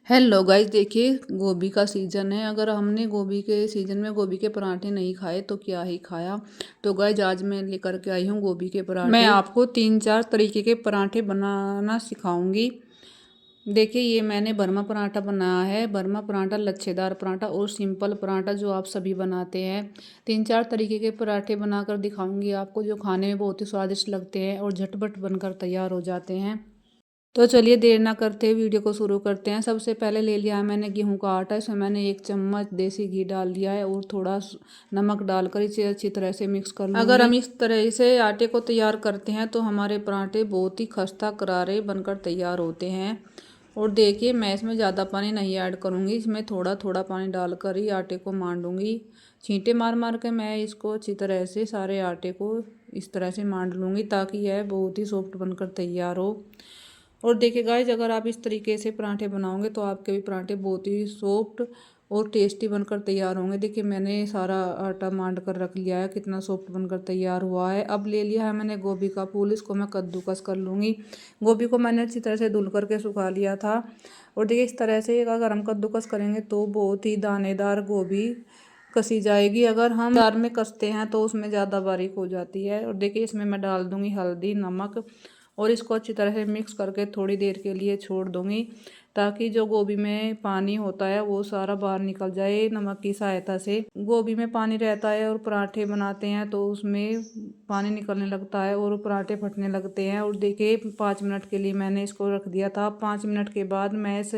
Hello guys, देखिए गोभी का सीज़न है। अगर हमने गोभी के सीज़न में गोभी के पराठे नहीं खाए तो क्या ही खाया। तो गाइस आज मैं लेकर के आई हूँ गोभी के पराठे। मैं आपको 3-4 तरीके के पराठे बनाना सिखाऊंगी। देखिए ये मैंने भरमा पराठा बनाया है। भरमा पराठा, लच्छेदार पराठा और सिंपल पराठा जो आप सभी बनाते हैं। 3-4 तरीके के पराठे बनाकर दिखाऊंगी आपको, जो खाने में बहुत ही स्वादिष्ट लगते हैं और झटपट बनकर तैयार हो जाते हैं। तो चलिए देर ना करते वीडियो को शुरू करते हैं। सबसे पहले ले लिया है मैंने गेहूं का आटा। इसमें मैंने 1 चम्मच देसी घी डाल दिया है और थोड़ा नमक डालकर इसे अच्छी तरह से मिक्स कर लूँगी। अगर हम इस तरह से आटे को तैयार करते हैं तो हमारे पराठे बहुत ही खस्ता करारे बनकर तैयार होते हैं। और देखिए मैं इसमें ज़्यादा पानी नहीं ऐड करूँगी, इसमें थोड़ा थोड़ा पानी डालकर ही आटे को मांडूँगी। छींटे मार मार के मैं इसको अच्छी तरह से सारे आटे को इस तरह से मांड लूँगी ताकि यह बहुत ही सॉफ्ट बनकर तैयार हो। और देखिए गाइस, अगर आप इस तरीके से पराठे बनाओगे तो आपके भी पराठे बहुत ही सॉफ्ट और टेस्टी बनकर तैयार होंगे। देखिए मैंने सारा आटा मांड कर रख लिया है, कितना सॉफ्ट बनकर तैयार हुआ है। अब ले लिया है मैंने गोभी का फूल, इसको मैं कद्दूकस कर लूँगी। गोभी को मैंने अच्छी तरह से धुल करके सुखा लिया था। और देखिए इस तरह से अगर हम कद्दूकस करेंगे तो बहुत ही दानेदार गोभी कसी जाएगी। अगर हम जार में कसते हैं तो उसमें ज़्यादा बारीक हो जाती है। और देखिए इसमें मैं डाल दूँगी हल्दी, नमक और इसको अच्छी तरह से मिक्स करके थोड़ी देर के लिए छोड़ दूँगी ताकि जो गोभी में पानी होता है वो सारा बाहर निकल जाए नमक की सहायता से। गोभी में पानी रहता है और पराठे बनाते हैं तो उसमें पानी निकलने लगता है और पराठे फटने लगते हैं। और देखिए 5 मिनट के लिए मैंने इसको रख दिया था। 5 मिनट के बाद मैं इस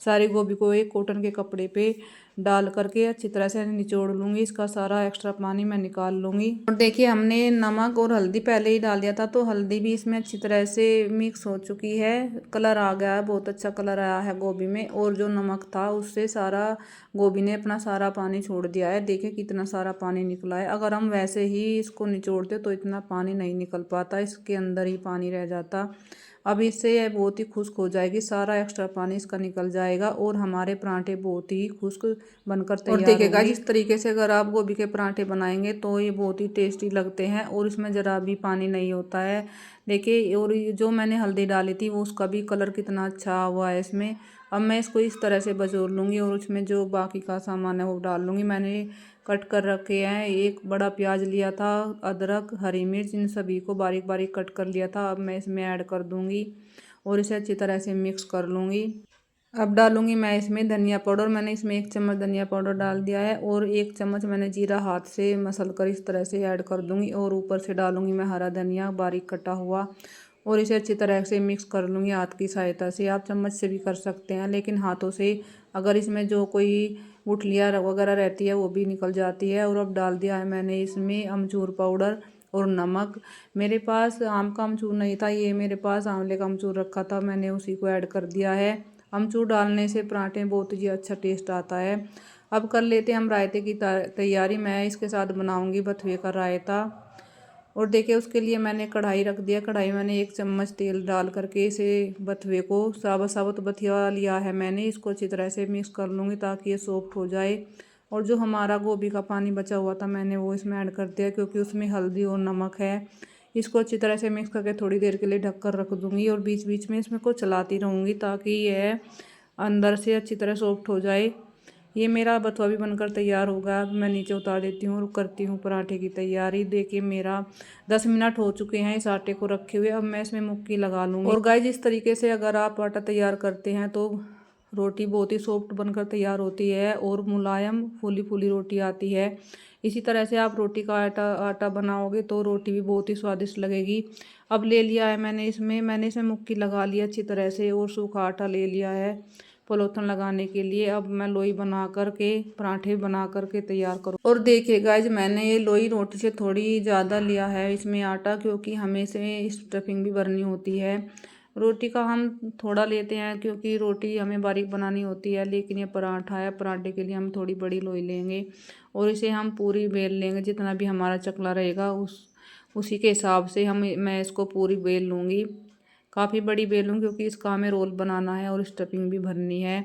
सारी गोभी को एक कॉटन के कपड़े पे डाल करके अच्छी तरह से निचोड़ लूँगी। इसका सारा एक्स्ट्रा पानी मैं निकाल लूँगी। और देखिए हमने नमक और हल्दी पहले ही डाल दिया था तो हल्दी भी इसमें अच्छी तरह से मिक्स हो चुकी है। कलर आ गया है, बहुत अच्छा कलर आया है गोभी में। और जो नमक था उससे सारा गोभी ने अपना सारा पानी छोड़ दिया है। देखिए कितना सारा पानी निकला है। अगर हम वैसे ही इसको निचोड़ते तो इतना पानी नहीं निकल पाता, इसके अंदर ही पानी रह जाता। अब इससे यह बहुत ही खुश्क हो जाएगी, सारा एक्स्ट्रा पानी इसका निकल जाएगा और हमारे पराठे बहुत ही खुश्क बनकर तैयार होंगे। और देखिएगा जिस तरीके से अगर आप गोभी के पराठे बनाएंगे तो ये बहुत ही टेस्टी लगते हैं और इसमें ज़रा भी पानी नहीं होता है। देखिए और जो मैंने हल्दी डाली थी वो उसका भी कलर कितना अच्छा हुआ है इसमें। अब मैं इसको इस तरह से बचोर लूँगी और उसमें जो बाकी का सामान है वो डाल लूँगी। मैंने कट कर रखे हैं, एक बड़ा प्याज लिया था, अदरक, हरी मिर्च, इन सभी को बारीक बारीक कट कर लिया था। अब मैं इसमें ऐड कर दूँगी और इसे अच्छी तरह से मिक्स कर लूँगी। अब डालूँगी मैं इसमें धनिया पाउडर। मैंने इसमें 1 चम्मच धनिया पाउडर डाल दिया है और 1 चम्मच मैंने जीरा हाथ से मसल कर इस तरह से ऐड कर दूँगी। और ऊपर से डालूँगी मैं हरा धनिया बारीक कटा हुआ और इसे अच्छी तरह से मिक्स कर लूँगी हाथ की सहायता से। आप चम्मच से भी कर सकते हैं लेकिन हाथों से अगर इसमें जो कोई गुठलियाँ वगैरह रहती है वो भी निकल जाती है। और अब डाल दिया है मैंने इसमें अमचूर पाउडर और नमक। मेरे पास आम का अमचूर नहीं था, ये मेरे पास आंवले का अमचूर रखा था, मैंने उसी को ऐड कर दिया है। अमचूर डालने से पराठे में बहुत ही अच्छा टेस्ट आता है। अब कर लेते हैं हम रायते की तैयारी। मैं इसके साथ बनाऊंगी बथुए का रायता। और देखिए उसके लिए मैंने कढ़ाई रख दिया। कढ़ाई मैंने 1 चम्मच तेल डाल करके इसे बथुए को साबुत साबुत बथिया लिया है मैंने, इसको अच्छी तरह से मिक्स कर लूँगी ताकि ये सॉफ्ट हो जाए। और जो हमारा गोभी का पानी बचा हुआ था मैंने वो इसमें ऐड कर दिया क्योंकि उसमें हल्दी और नमक है। इसको अच्छी तरह से मिक्स करके थोड़ी देर के लिए ढककर रख दूँगी और बीच बीच में इसमें को चलाती रहूँगी ताकि यह अंदर से अच्छी तरह सॉफ्ट हो जाए। ये मेरा बथुआ भी बनकर तैयार होगा। अब मैं नीचे उतार देती हूँ और करती हूँ पराठे की तैयारी। देखिए मेरा 10 मिनट हो चुके हैं इस आटे को रखे हुए। अब मैं इसमें मुक्की लगा लूँगी। और गाइस इस तरीके से अगर आप आटा तैयार करते हैं तो रोटी बहुत ही सॉफ्ट बनकर तैयार होती है और मुलायम फूली फूली रोटी आती है। इसी तरह से आप रोटी का आटा बनाओगे तो रोटी भी बहुत ही स्वादिष्ट लगेगी। अब ले लिया है मैंने इसमें मुक्की लगा लिया अच्छी तरह से और सूखा आटा ले लिया है पलोथन लगाने के लिए। अब मैं लोई बना करके पराठे बना करके तैयार करूँ। और देखिए गाइज मैंने ये लोई रोटी से थोड़ी ज़्यादा लिया है इसमें आटा, क्योंकि हमें इसमें स्टफिंग भी भरनी होती है। रोटी का हम थोड़ा लेते हैं क्योंकि रोटी हमें बारीक बनानी होती है, लेकिन ये पराठा है, पराठे के लिए हम थोड़ी बड़ी लोई लेंगे और इसे हम पूरी बेल लेंगे। जितना भी हमारा चकला रहेगा उसी के हिसाब से मैं इसको पूरी बेल लूँगी। काफ़ी बड़ी बेलूँ क्योंकि इसका हमें रोल बनाना है और स्टफिंग भी भरनी है।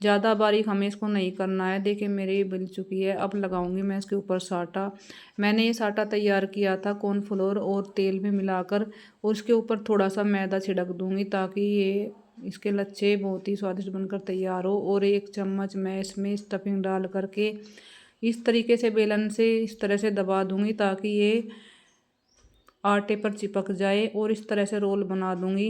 ज़्यादा बारीक हमें इसको नहीं करना है। देखिए मेरी ये बिल चुकी है। अब लगाऊंगी मैं इसके ऊपर साटा। मैंने ये साटा तैयार किया था कॉर्नफ्लोर और तेल में मिलाकर और उसके ऊपर थोड़ा सा मैदा छिड़क दूंगी ताकि ये इसके लच्छे बहुत ही स्वादिष्ट बनकर तैयार हो। और 1 चम्मच मैं इसमें स्टफिंग डाल करके इस तरीके से बेलन से इस तरह से दबा दूंगी ताकि ये आटे पर चिपक जाए। और इस तरह से रोल बना दूंगी।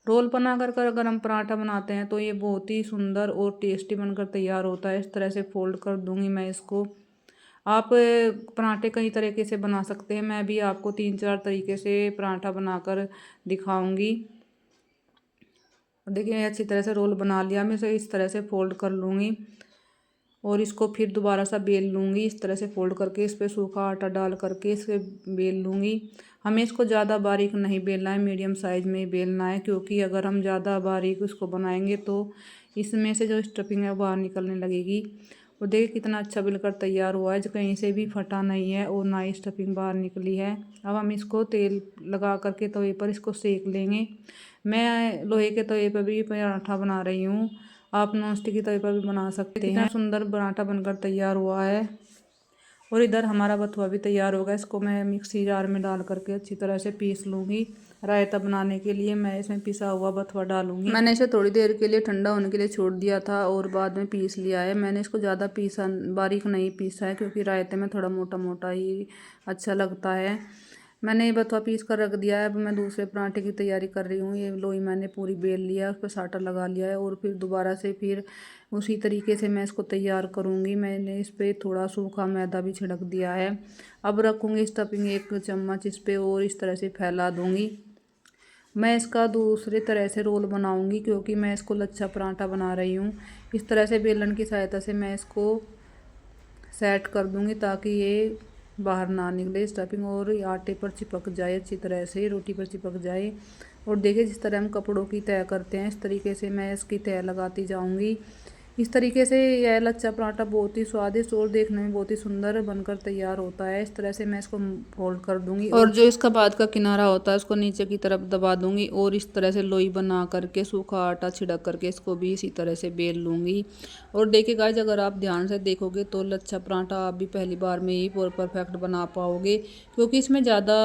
रोल बना कर अगर हम पराठा बनाते हैं तो ये बहुत ही सुंदर और टेस्टी बनकर तैयार होता है। इस तरह से फोल्ड कर दूंगी मैं इसको। आप पराठे कई तरीके से बना सकते हैं, मैं भी आपको 3-4 तरीके से पराठा बनाकर दिखाऊंगी। देखिए अच्छी तरह से रोल बना लिया मैं इसे इस तरह से फोल्ड कर लूँगी और इसको फिर दोबारा सा बेल लूँगी। इस तरह से फोल्ड करके इस पर सूखा आटा डाल करके इसे बेल लूँगी। हमें इसको ज़्यादा बारीक नहीं बेलना है, मीडियम साइज़ में ही बेलना है, क्योंकि अगर हम ज़्यादा बारीक उसको बनाएंगे तो इसमें से जो स्टफिंग है बाहर निकलने लगेगी। और देखिए कितना अच्छा बिलकर तैयार हुआ है, जो कहीं से भी फटा नहीं है और ना ही स्टफिंग बाहर निकली है। अब हम इसको तेल लगा करके तवे पर इसको सेक लेंगे। मैं लोहे के तवे पर भी पराठा बना रही हूँ, आप नॉनस्टिक के तवे पर भी बना सकते हैं। कितना सुंदर पराठा बनकर तैयार हुआ है। और इधर हमारा बथुआ भी तैयार होगा। इसको मैं मिक्सी जार में डाल करके अच्छी तरह से पीस लूँगी। रायता बनाने के लिए मैं इसमें पिसा हुआ बथुआ डालूँगी। मैंने इसे थोड़ी देर के लिए ठंडा होने के लिए छोड़ दिया था और बाद में पीस लिया है। मैंने इसको ज़्यादा पीसा बारीक नहीं पीसा है, क्योंकि रायते में थोड़ा मोटा मोटा ही अच्छा लगता है। मैंने ये बथुआ पीस कर रख दिया है। अब मैं दूसरे पराठे की तैयारी कर रही हूँ। ये लोई मैंने पूरी बेल लिया है, उस पर साटा लगा लिया है और फिर दोबारा से फिर उसी तरीके से मैं इसको तैयार करूँगी। मैंने इस पर थोड़ा सूखा मैदा भी छिड़क दिया है। अब रखूँगी स्टफिंग 1 चम्मच इस पर और इस तरह से फैला दूँगी। मैं इसका दूसरे तरह से रोल बनाऊँगी, क्योंकि मैं इसको लच्छा पराठा बना रही हूँ। इस तरह से बेलन की सहायता से मैं इसको सेट कर दूँगी ताकि ये बाहर ना निकले स्टफिंग और आटे पर चिपक जाए, अच्छी तरह से रोटी पर चिपक जाए। और देखिए जिस तरह हम कपड़ों की तय करते हैं इस तरीके से मैं इसकी तय लगाती जाऊंगी। इस तरीके से यह लच्छा पराठा बहुत ही स्वादिष्ट और देखने में बहुत ही सुंदर बनकर तैयार होता है। इस तरह से मैं इसको फोल्ड कर दूंगी और जो इसका बाद का किनारा होता है उसको नीचे की तरफ दबा दूंगी और इस तरह से लोई बना करके सूखा आटा छिड़क करके इसको भी इसी तरह से बेल लूँगी। और देखिए गाइस, अगर आप ध्यान से देखोगे तो लच्छा पराठा आप भी पहली बार में ही परफेक्ट बना पाओगे, क्योंकि इसमें ज़्यादा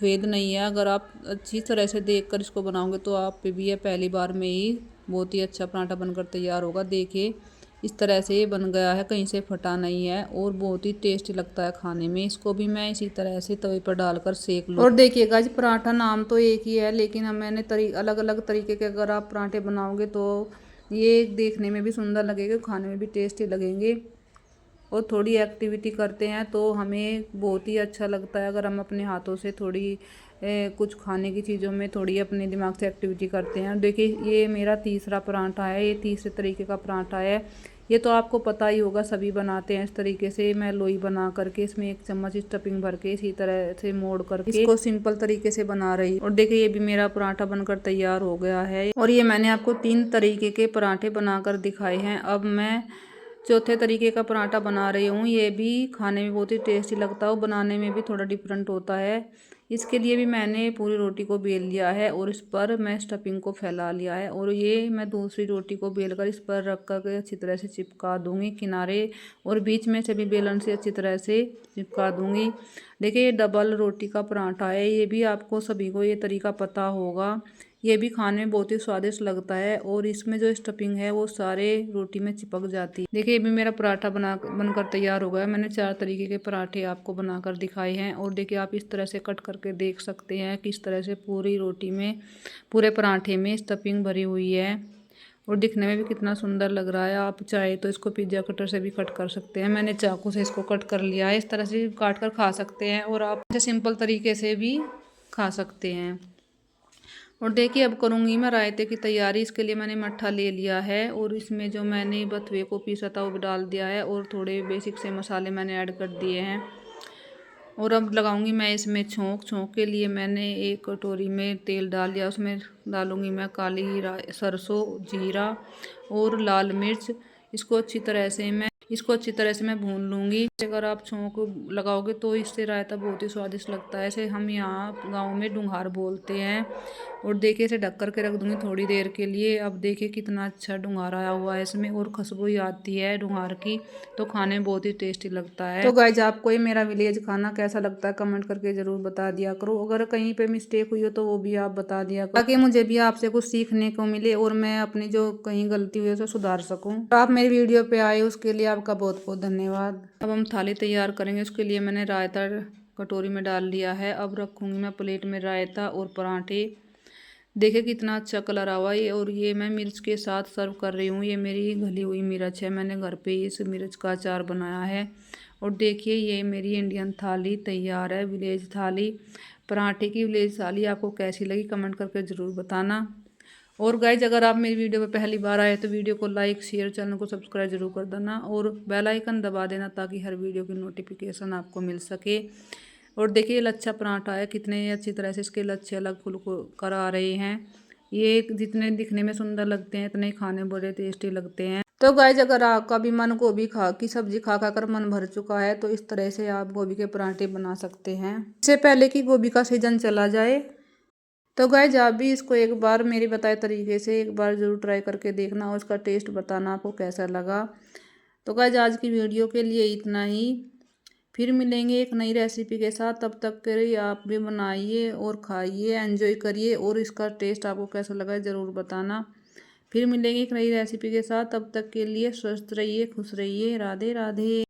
भेद नहीं है। अगर आप अच्छी तरह से देख कर इसको बनाओगे तो आप भी यह पहली बार में ही बहुत ही अच्छा पराठा बनकर तैयार होगा। देखिए इस तरह से ये बन गया है, कहीं से फटा नहीं है और बहुत ही टेस्टी लगता है खाने में। इसको भी मैं इसी तरह से तवे पर डालकर सेक लूँ। और देखिएगा जी, पराठा नाम तो एक ही है, लेकिन हम मैंने अलग अलग तरीके के अगर आप पराठे बनाओगे तो ये देखने में भी सुंदर लगेगा, खाने में भी टेस्टी लगेंगे। और थोड़ी एक्टिविटी करते हैं तो हमें बहुत ही अच्छा लगता है। अगर हम अपने हाथों से थोड़ी कुछ खाने की चीज़ों में थोड़ी अपने दिमाग से एक्टिविटी करते हैं। देखिए ये मेरा तीसरा पराठा है, ये तीसरे तरीके का पराठा है। ये तो आपको पता ही होगा, सभी बनाते हैं इस तरीके से। मैं लोई बना करके इसमें 1 चम्मच स्टफिंग भर के इसी तरह से मोड़ करके इसको सिंपल तरीके से बना रही। और देखिए ये भी मेरा पराठा बनकर तैयार हो गया है। और ये मैंने आपको 3 तरीके के पराठे बनाकर दिखाए हैं। अब मैं चौथे तरीके का पराठा बना रही हूँ। ये भी खाने में बहुत ही टेस्टी लगता है और बनाने में भी थोड़ा डिफरेंट होता है। इसके लिए भी मैंने पूरी रोटी को बेल लिया है और इस पर मैं स्टफिंग को फैला लिया है। और ये मैं दूसरी रोटी को बेल कर इस पर रख कर अच्छी तरह से चिपका दूंगी किनारे, और बीच में से भी बेलन से अच्छी तरह से चिपका दूंगी। देखिए ये डबल रोटी का पराठा है, ये भी आपको सभी को ये तरीका पता होगा। ये भी खाने में बहुत ही स्वादिष्ट लगता है और इसमें जो स्टफिंग है वो सारे रोटी में चिपक जाती है। देखिए ये भी मेरा पराठा बनकर तैयार हो गया। मैंने 4 तरीके के पराठे आपको बनाकर दिखाए हैं। और देखिए आप इस तरह से कट करके देख सकते हैं किस तरह से पूरी रोटी में, पूरे पराठे में स्टफिंग भरी हुई है और दिखने में भी कितना सुंदर लग रहा है। आप चाहे तो इसको पिज्ज़ा कटर से भी कट कर सकते हैं। मैंने चाकू से इसको कट कर लिया है। इस तरह से काट कर खा सकते हैं और आप इसे सिंपल तरीके से भी खा सकते हैं। और देखिए अब करूँगी मैं रायते की तैयारी। इसके लिए मैंने मट्ठा ले लिया है और इसमें जो मैंने बथुए को पीसा था वो भी डाल दिया है और थोड़े बेसिक से मसाले मैंने ऐड कर दिए हैं। और अब लगाऊंगी मैं इसमें छोंक। छोंक के लिए मैंने 1 कटोरी में तेल डाल दिया, उसमें डालूंगी मैं काली सरसों, जीरा और लाल मिर्च। इसको अच्छी तरह से मैं भून लूँगी। अगर आप छोंक लगाओगे तो इससे रायता बहुत ही स्वादिष्ट लगता है। इसे हम यहाँ गांव में डुंघार बोलते हैं। और देखिए इसे ढक कर के रख दूंगी थोड़ी देर के लिए। अब देखिए कितना अच्छा ढुंघार आया हुआ है इसमें और खुशबू ही आती है ढुंघार की, तो खाने में बहुत ही टेस्टी लगता है। तो गाइज आपको ये मेरा विलेज खाना कैसा लगता है कमेंट करके ज़रूर बता दिया करो। अगर कहीं पे मिस्टेक हुई हो तो वो भी आप बता दिया करो, ताकि मुझे भी आपसे कुछ सीखने को मिले और मैं अपनी जो कहीं गलती हुई है उसे सुधार सकूँ। तो आप मेरी वीडियो पे आए उसके लिए आपका बहुत बहुत धन्यवाद। अब हम थाली तैयार करेंगे, उसके लिए मैंने रायता कटोरी में डाल लिया है। अब रखूँगी मैं प्लेट में रायता और पराठे। देखिए कितना अच्छा कलर आवा है। और ये मैं मिर्च के साथ सर्व कर रही हूँ। ये मेरी घली हुई मिर्च है, मैंने घर पे ही इस मिर्च का अचार बनाया है। और देखिए ये मेरी इंडियन थाली तैयार है, विलेज थाली, पराठे की विलेज थाली। आपको कैसी लगी कमेंट करके ज़रूर बताना। और गाइज अगर आप मेरी वीडियो पर पहली बार आए तो वीडियो को लाइक शेयर चैनल को सब्सक्राइब जरूर कर देना और बेल आइकन दबा देना, ताकि हर वीडियो की नोटिफिकेशन आपको मिल सके। और देखिए लच्छा पराठा है, कितने अच्छी तरह से इसके लच्छे अलग फुल को कर आ रहे हैं। ये जितने दिखने में सुंदर लगते हैं इतने खाने बड़े टेस्टी लगते हैं। तो गाइज अगर आपका भी मन गोभी की सब्जी खा कर मन भर चुका है तो इस तरह से आप गोभी के पराठे बना सकते हैं, इससे पहले कि गोभी का सीजन चला जाए। तो गाइज आप भी इसको एक बार मेरे बताए तरीके से एक बार ज़रूर ट्राई करके देखना और उसका टेस्ट बताना आपको कैसा लगा। तो गाइज आज की वीडियो के लिए इतना ही, फिर मिलेंगे एक नई रेसिपी के साथ। तब तक के लिए आप भी बनाइए और खाइए, एंजॉय करिए और इसका टेस्ट आपको कैसा लगा ज़रूर बताना। फिर मिलेंगे एक नई रेसिपी के साथ, तब तक के लिए स्वस्थ रहिए, खुश रहिए, राधे राधे।